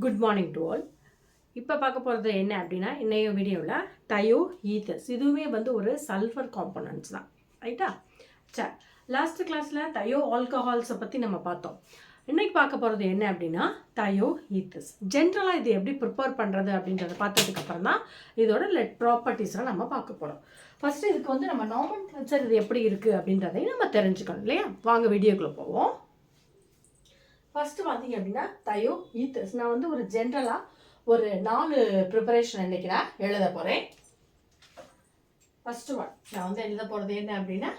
Good morning to all. இப்போ பார்க்க போகிறது என்ன அப்படின்னா, இன்னைய வீடியோவில் தயோ ஈத்தர்ஸ் இதுவுமே ஒரு சல்ஃபர் காம்பனன்ட்ஸ் தான், ரைட்டா? சரி, லாஸ்ட் கிளாஸில் தயோ ஆல்கஹால்ஸை பற்றி நம்ம பார்த்தோம். இன்றைக்கி பார்க்க போகிறது என்ன அப்படின்னா தயோ ஈத்தர்ஸ். ஜென்ரலாக இது எப்படி ப்ரிப்பேர் பண்ணுறது அப்படின்றத பார்த்ததுக்கப்புறம் தான் இதோட ப்ராப்பர்ட்டிஸ்லாம் நம்ம பார்க்க போகிறோம். ஃபஸ்ட்டு இதுக்கு நம்ம நார்மல் கல்ச்சர் இது எப்படி இருக்குது அப்படின்றதையும் நம்ம தெரிஞ்சுக்கணும் இல்லையா? வாங்க வீடியோக்குள்ளே போவோம். ஃபஸ்ட்டு பார்த்தீங்க அப்படின்னா தயோ ஈத்தர்ஸ். நான் ஒரு ஜென்ரலாக ஒரு 4 ப்ரிப்பரேஷன் இன்றைக்கி நான் எழுத போகிறேன். ஃபஸ்ட்டு ஒன் நான் எழுத போகிறது என்ன அப்படின்னா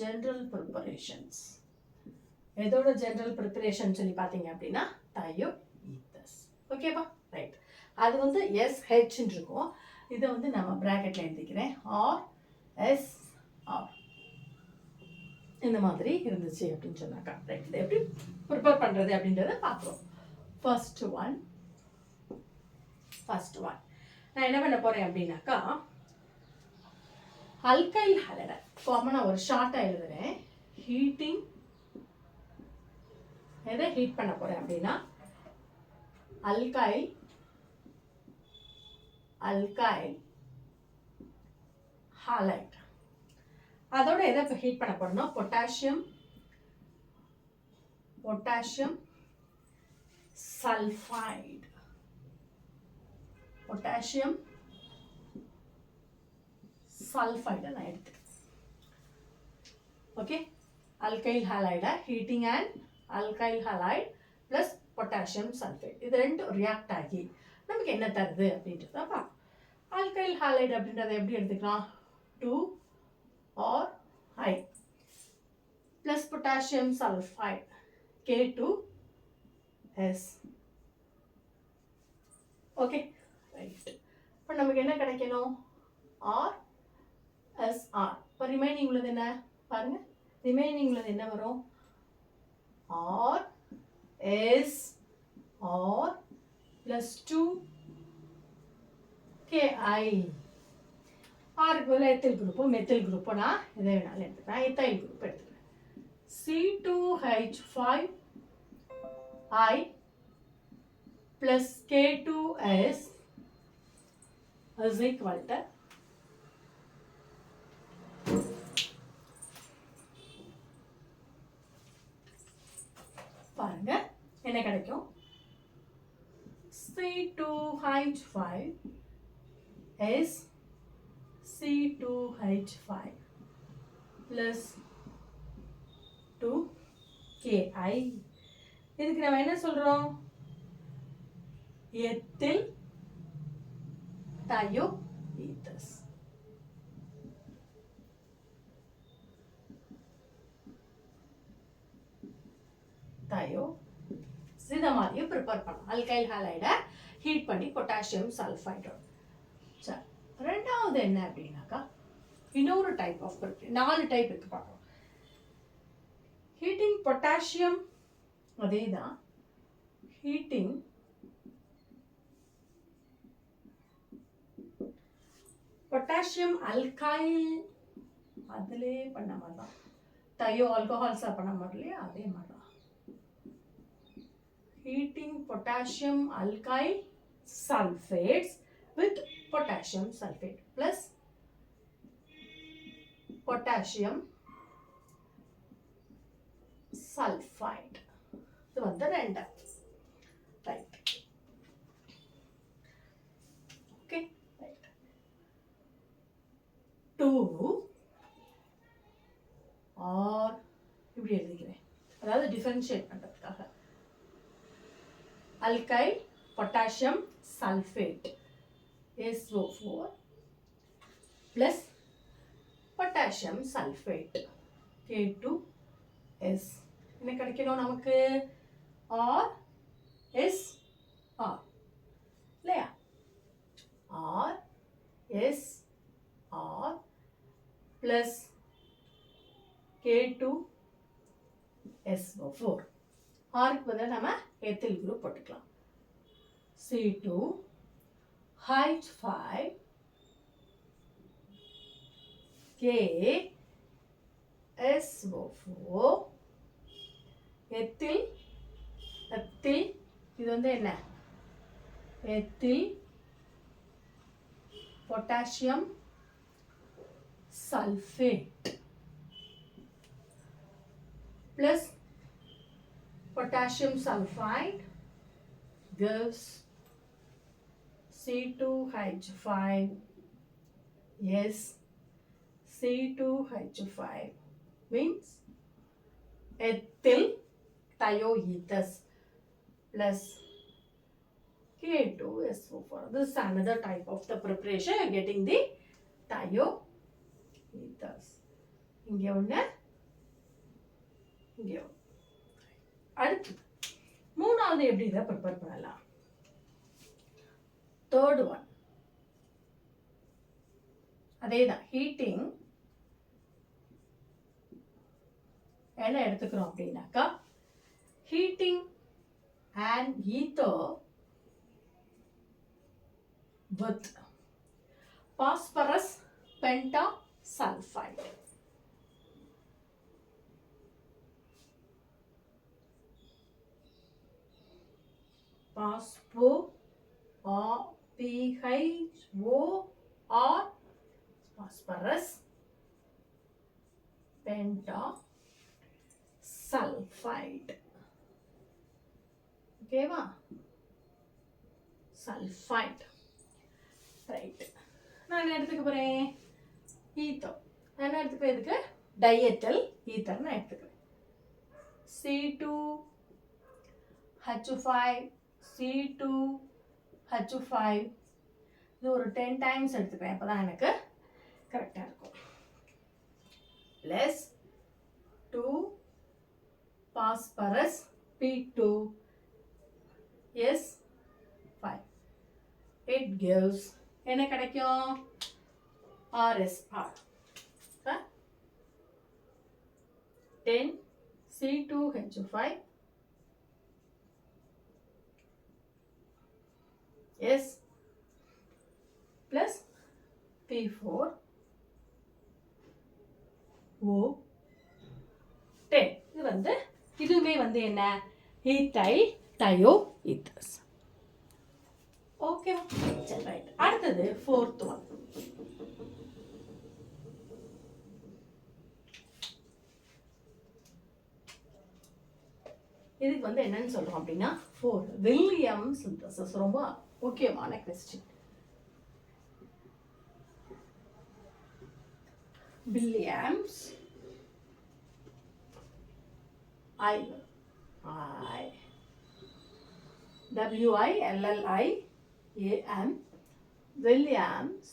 ஜென்ரல் ப்ரிப்பரேஷன்ஸ். எதோட ஜென்ரல் ப்ரிப்பரேஷன் சொல்லி பார்த்தீங்க அப்படின்னா தயோ ஈத்தர்ஸ். ஓகேப்பா, ரைட். அது SHன்னு இருக்கும். இதை நம்ம ப்ராக்கெட்டில் எழுதிக்கிறேன். RSR இந்த மாதிரி இருந்துச்சு அப்படின்னு சொன்னாக்கா, ரைட். இதை எப்படி ப்ரிப்பேர் பண்ணுறது அப்படின்றத பார்க்குறோம். ஃபர்ஸ்ட் ஒன் நான் என்ன பண்ண போகிறேன் அப்படின்னாக்கா, அல்கைல் ஹலைடை காமனாக ஒரு ஷார்ட்டாக எழுதுறேன். ஹீட்டிங் எதை ஹீட் பண்ண போகிறேன் அப்படின்னா அல்கைல் ஹாலைட். அதோட எதை ஹீட் பண்ண போறோம்னா பொட்டாசியம் சல்ஃபைடு. நான் எடுத்துக்கிறேன். Okay, alkyl halide heating and alkyl halide plus potassium sulphide, இது ரெண்டும் ரியாக்ட் ஆகி நமக்கு என்ன தருது அப்படின்றத பார்ப்போம். அல்கைல் ஹாலைடு அப்படின்றத எப்படி எடுத்துக்கலாம்? 2RI plus potassium sulfide K2S. Okay, right. இப்போ நமக்கு என்ன கிடைக்கணும்? RSR. இப்போ ரிமைனிங் உள்ளது என்ன பாருங்க. ரிமைனிங் உள்ளது என்ன வரும்? RSR plus 2KI. ஆருக்கு பதில் எத்தில் குரூப்போ மெத்தில் குரூப்போ நான் எதை வேணாலும் எடுத்துக்கிறேன். எத்தைல் குரூப் எடுத்துக்கிறேன். C2H5I plus K2S is equal to பாருங்க என்ன கிடைக்கும்? C2H5 is C2H5 plus 2KI. இதுக்கு நம்ம என்ன சொல்றோம்? Ethyl thio ethers. இத மாதிரியே ப்ரிப்பேர் பண்ணலாம். அல்கைல் ஹாலைட ஹீட் பண்ணி பொட்டாசியம் சல்ஃபைடோட. சரி, ரெண்டாவது என்ன அப்படின்னாக்கா இன்னொரு டைப் ஆஃப் 4 டைப் இருக்கு பார்க்கலாம். ஹீட்டிங் பொட்டாசியம், அதே தான் ஹீட்டிங் பொட்டாசியம் அல்கைல், அதிலே பண்ண மாதிரி தான் தயோ ஆல்கஹால்ஸா பண்ண மாதிரி இல்லையா, அதே மாதிரி தான். Heating potassium alkyl sulfates with potassium sulfate plus potassium sulfide. இது ரெண்டு. ரைட். Okay, right. 2 ஆர் இப்படி எழுதிக்கிறேன், அதாவது டிஃபரன்ஷியேட் பண்றதுக்காக. Alkyl potassium sulfate SO4 plus potassium sulfate K2S. என்ன கிடைக்கணும் நமக்கு? RSR இல்லையா? RSR plus K2SO4. ஆருக்கு பதிலாக நம்ம எத்தில் குரூப் போட்டுக்கலாம். C2H5 K SO4 எத்தில் இது வந்து என்ன ethyl potassium sulphate plus potassium sulfide gives C2H5 yes C2H5 means ethyl thioethers plus K2SO4. This is another type of the preparation. You are getting the thioethers. இங்கே ஒன்று இங்கே ஒன்று. அடுத்து மூணாவது எப்படி இதை ப்ரிப்பேர் பண்ணலாம்? தேர்ட் ஒன் அதே தான். ஹீட்டிங் என்ன எடுத்துக்கிறோம் அப்படின்னாக்கா heating and ether with phosphorus pentasulfide. Phospho or PHO or phosphorus pentasulfide. Okay va? Sulfide. Right. நான் என்ன எடுத்துக்க போகிறேன்? ஈத்தர். நான் என்ன எடுத்துக்கிறேன்? இதுக்கு டைஎத்தல் ஈத்தர் நான் எடுத்துக்கிறேன். C2H5 C2H5 இது ஒரு 10 டைம்ஸ் எடுத்துக்கிறேன். அப்போ தான் எனக்கு கரெக்டாக இருக்கும். Plus 2 phosphorus P2S5 it gives என்ன கிடைக்கும்? RSR 10 C2H5 S plus P4 O 10. இது வந்து இதுவுமே வந்து என்ன? Ethyl thio ethers. ஓகேவா? சரி ரைட். அடுத்தது ஃபோர்த் ஒன். இதுக்கு வந்து என்னன்னு சொல்றோம் அப்படின்னா வில்லியம் சிந்தசிஸ். ரொம்ப முக்கியமான question. Williams WILLIAM Williams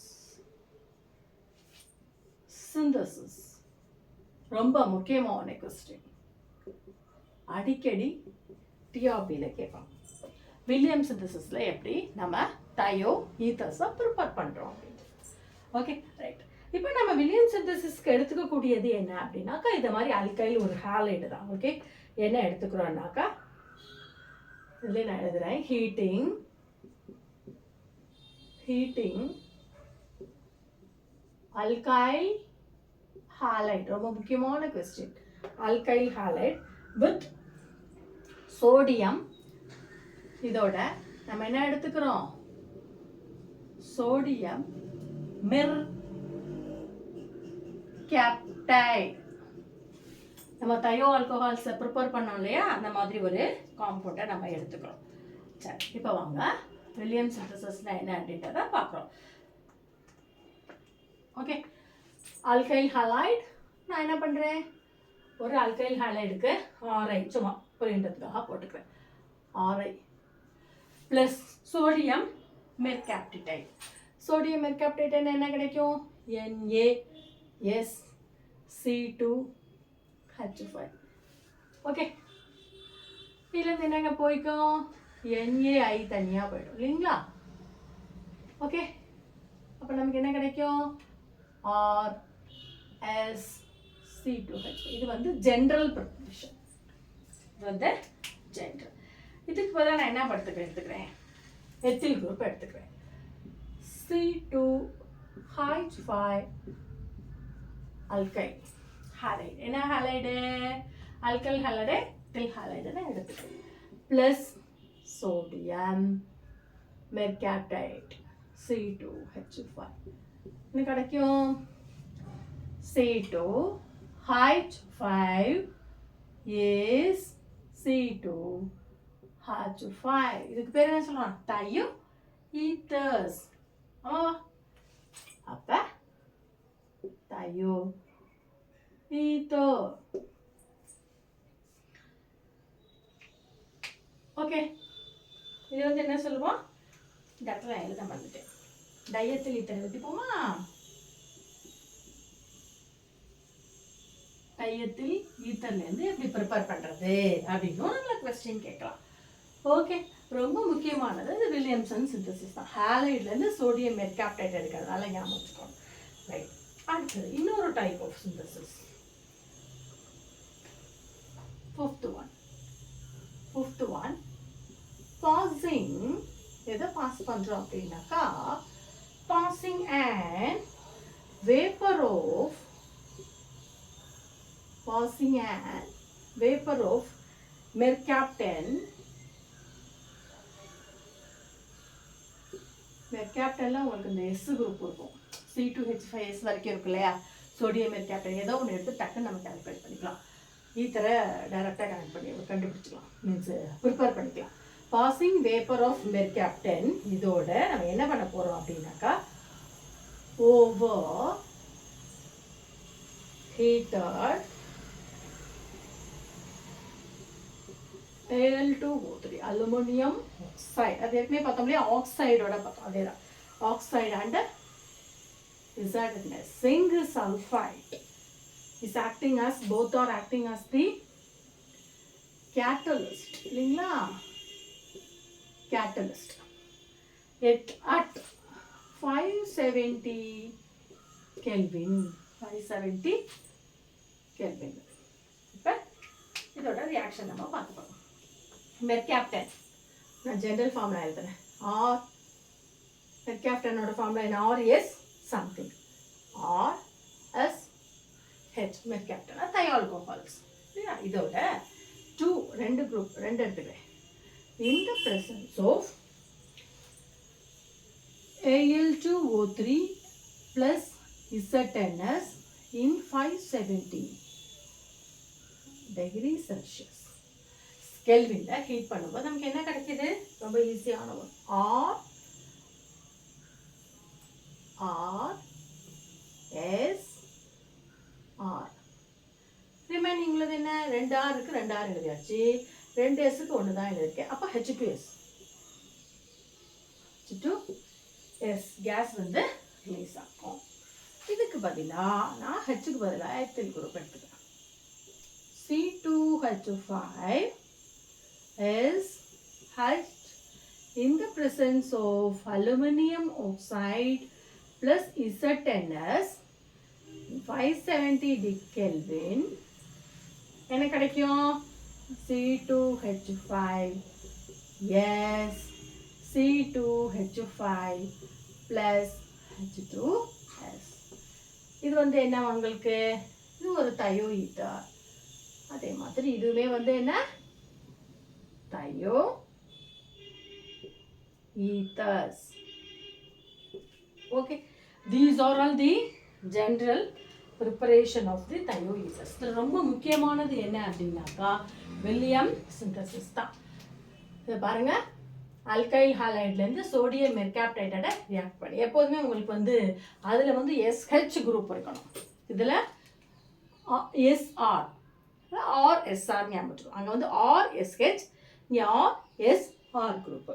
synthesis. ரொம்ப முக்கியமான கொஸ்டின். அடிக்கடி டிஆர்பியில் கேட்பாங்க. வில்லியம் சிந்தசிஸில் எப்படி நம்ம தயோ ஈத்தர்ஸை ப்ரிப்பேர் பண்ணுறோம் அப்படின்னு. Okay right. இப்போ நம்ம வில்லியம் சிந்தசிஸ்க்கு எடுத்துக்கக்கூடியது என்ன அப்படின்னாக்கா இந்த மாதிரி அல்கைல் ஒரு ஹாலைடு தான். ஓகே, என்ன எடுத்துக்கிறோம்னாக்கா இதில் நான் எழுதுகிறேன் ஹீட்டிங் அல்கைல் ஹாலைட். ரொம்ப முக்கியமான question. Alkyl allied with sodium. இதோட நம்ம என்ன எடுத்துக்கிறோம்? சோடியம் மெர்கேப்டைட். நம்ம தயோ ஆல்கஹால்ஸை ப்ரிப்பேர் பண்ணோம் இல்லையா, அந்த மாதிரி ஒரு காம்பவுண்டை நம்ம எடுத்துக்கிறோம். சரி, இப்போ வாங்க வில்லியம் சிந்தசிஸ்னா என்ன அப்படின்றத பார்க்குறோம். ஓகே, ஆல்கைல் ஹாலைட் நான் என்ன பண்ணுறேன்? ஒரு ஆல்கைல் ஹாலைடுக்கு RI சும்மா புரியுன்றதுக்காக போட்டுக்கிறேன். RI plus sodium mercaptide. Sodium mercaptide என்ன கிடைக்கும்? NaSC2H5. ஓகே, இதுலேருந்து என்னங்க போய்க்கும்? NaI தனியாக போயிடும் இல்லைங்களா? ஓகே, அப்போ நமக்கு என்ன கிடைக்கும்? RSC2H. இது வந்து ஜென்ரல் ப்ரிப்பரேஷன். இது வந்து ஜென்ரல். இதுக்கு பதிலாக நான் என்ன எடுத்துக்கிறேன்? எத்தில் குரூப் எடுத்துக்கிறேன். C2H5 alkyl halide. என்ன ஹாலைடு? ஆல்கைல் ஹாலைடு எத்தில் ஹாலைடுன்னு எடுத்துக்கணும். ப்ளஸ் சோடியம் மெர்காப்டைட் C2H5 என்ன கிடைக்கும்? C2H5 is C2H5. இதுக்கு பேர் என்ன சொல்றான்? Thio ethers. ஆமாவா? அப்ப தயோ ஈத்தர். ஓகே, இது வந்து என்ன சொல்லுவோம்? இந்த இடத்துல எழுத வந்துட்டேன். டையத்தில் ஈத்தர் எழுதிப்போமா? டையத்தில் ஈத்தர்லேருந்து எப்படி ப்ரிப்பேர் பண்ணுறது அப்படின்னு நம்மளை கொஸ்டின் கேட்கலாம். ஓகே, ரொம்ப முக்கியமானது இது வில்லியம்சன் சிந்தசிஸ் தான். ஹாலைட்லேருந்து சோடியம் மெர்காப்டைட் எடுக்கிறதுனால ஞாபகம் வச்சுக்கோங்க. ரைட். அடுத்தது இன்னொரு type of synthesis. Fifth one passing. எதை பாஸ் பண்ணுறோம் அப்படின்னாக்கா, passing and vapour of mercaptan. மெர்காப்டன்ல உங்களுக்கு இந்த S குரூப் இருக்கும். C2H5S வரைக்கும் இருக்கு இல்லையா? சோடியம் மெர்காப்டன் ஏதோ ஒன்று எடுத்து டக்குன்னு நம்ம கால்குலேட் பண்ணிக்கலாம். ஈத்தரை டைரெக்டாக கனெக்ட் பண்ணி கண்டுபிடிச்சிக்கலாம். மீன்ஸ் ப்ரிப்பேர் பண்ணிக்கலாம். Passing vapour of mercaptan. இதோட நம்ம என்ன பண்ண போகிறோம் அப்படின்னாக்கா, over heated Al2O3 aluminium oxide. அது ஏற்கனவே பார்த்தோம் இல்லையா? ஆக்சைடோட பார்த்தோம். அதே தான் oxide and zinc sulfide is acting as, both are acting as the catalyst. இல்லைங்களா? catalyst at 570 Kelvin. 570 Kelvin. இப்போ இதோட ரியாக்ஷன் நம்ம பார்த்துக்கணும். மெர்காப்டன் நான் ஜென்ரல் ஃபார்முலா எழுதுறேன். ஆர் மெர்காப்டனோட ஃபார்முலா என்ன? RS something. RSH mercaptan thioalcohols. இதோட ரெண்டு எடுத்துக்கிறேன். In the presence of Al2O3 plus ZNS in 570 degrees Celsius கெல்வின்ல heat பண்ணும்போது நமக்கு என்ன கிடைக்குது? ரொம்ப ஈஸியான ஒன்று. RSR. ரிமைனிங் உள்ளது என்ன? 2R இருக்கு, 2R எழுதியாச்சு. 2Sக்கு 1 தான் எழுதியிருக்கேன். அப்போ H2S. H2S கேஸ் வந்து ரிலீஸ் ஆகும். இதுக்கு பதிலாக நான் Hக்கு பதிலாக எத்தில் குரூப் எடுத்துக்கிறேன். C2H5 is hatched in the presence of aluminum oxide plus ZNS 570 Kelvin. என்ன கிடைக்கும்? C2H5 yes C2H5 plus H2S. இது வந்து என்ன உங்களுக்கு? இது ஒரு தயோ ஈத்தர். அதே மாதிரி இதுவே வந்து என்ன? Thio ethers. Okay, these are all the general preparation of the thio ethers. இது ரொம்ப முக்கியமானது என்ன அப்படின்னாக்கா வில்லியம் சிந்தசிஸ் தான். இதை பாருங்க, அல்கைல் ஹாலைட்லேருந்து சோடியம் மெர்காப்டைட்டை ரியாக்ட் பண்ணி எப்போதுமே உங்களுக்கு வந்து அதில் வந்து SH குரூப் இருக்கணும். இதில் SR RSR ஞாபகம். அங்கே வந்து RSH, இங்கே RSR குரூப்பு.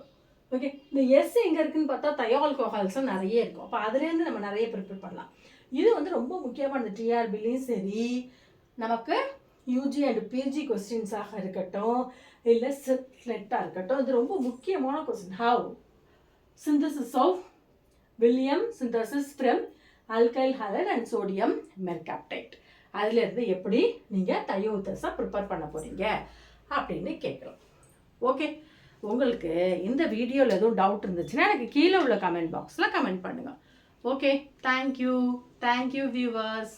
ஓகே, இந்த எஸ் எங்கே இருக்குதுன்னு பார்த்தா தயோஆல்கோஹால்ஸும் நிறைய இருக்கும். அப்போ அதுலேருந்து நம்ம நிறைய ப்ரிப்பேர் பண்ணலாம். இது வந்து ரொம்ப முக்கியமான டிஆர்பிலையும் சரி, நமக்கு யூஜி அண்ட் பிஜி கொஸ்டின்ஸாக இருக்கட்டும், இல்லை செட்டாக இருக்கட்டும், இது ரொம்ப முக்கியமான question. How synthesis of William synthesis from alkyl halide and sodium mercaptide, அதுலேருந்து எப்படி நீங்கள் தயோத்தஸாக ப்ரிப்பேர் பண்ண போகிறீங்க அப்படின்னு கேட்குறோம். ஓகே, உங்களுக்கு இந்த வீடியோவில் எதுவும் டவுட் இருந்துச்சுன்னா எனக்கு கீழே உள்ள கமெண்ட் பாக்ஸில் கமெண்ட் பண்ணுங்கள். Okay, thank you viewers.